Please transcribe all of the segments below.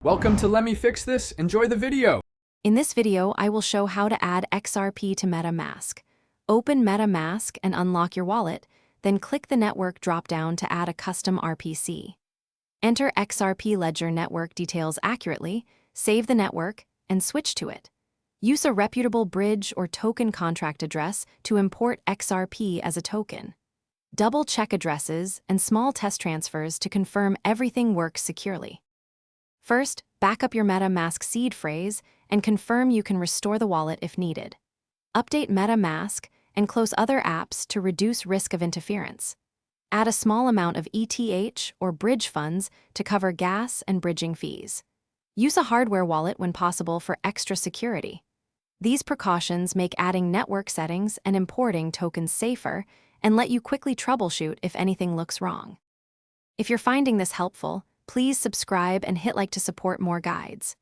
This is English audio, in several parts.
Welcome to Let Me Fix This. Enjoy the video. In this video, I will show how to add XRP to MetaMask. Open MetaMask and unlock your wallet, then click the Network dropdown to add a custom RPC. Enter XRP ledger network details accurately, save the network, and switch to it. Use a reputable bridge or token contract address to import XRP as a token. Double-check addresses and small test transfers to confirm everything works securely. First, back up your MetaMask seed phrase and confirm you can restore the wallet if needed. Update MetaMask and close other apps to reduce risk of interference. Add a small amount of ETH or bridge funds to cover gas and bridging fees. Use a hardware wallet when possible for extra security. These precautions make adding network settings and importing tokens safer and let you quickly troubleshoot if anything looks wrong. If you're finding this helpful, please subscribe and hit like to support more guides.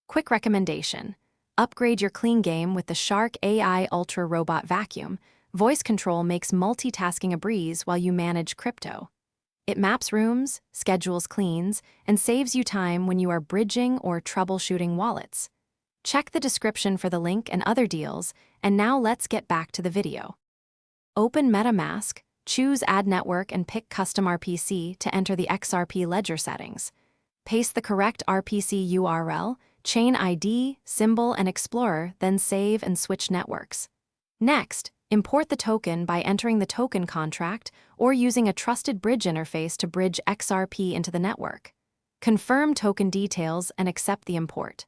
Quick recommendation: upgrade your clean game with the Shark AI Ultra Robot Vacuum. Voice control makes multitasking a breeze while you manage crypto. It maps rooms, schedules cleans, and saves you time when you are bridging or troubleshooting wallets. Check the description for the link and other deals, and now let's get back to the video. Open MetaMask, choose Add Network and pick Custom RPC to enter the XRP ledger settings. Paste the correct RPC URL, chain ID, symbol, and explorer, then save and switch networks. Next, import the token by entering the token contract or using a trusted bridge interface to bridge XRP into the network. Confirm token details and accept the import.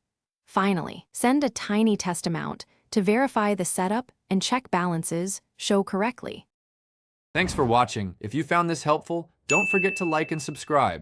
Finally, send a tiny test amount to verify the setup and check balances show correctly. Thanks for watching. If you found this helpful, don't forget to like and subscribe.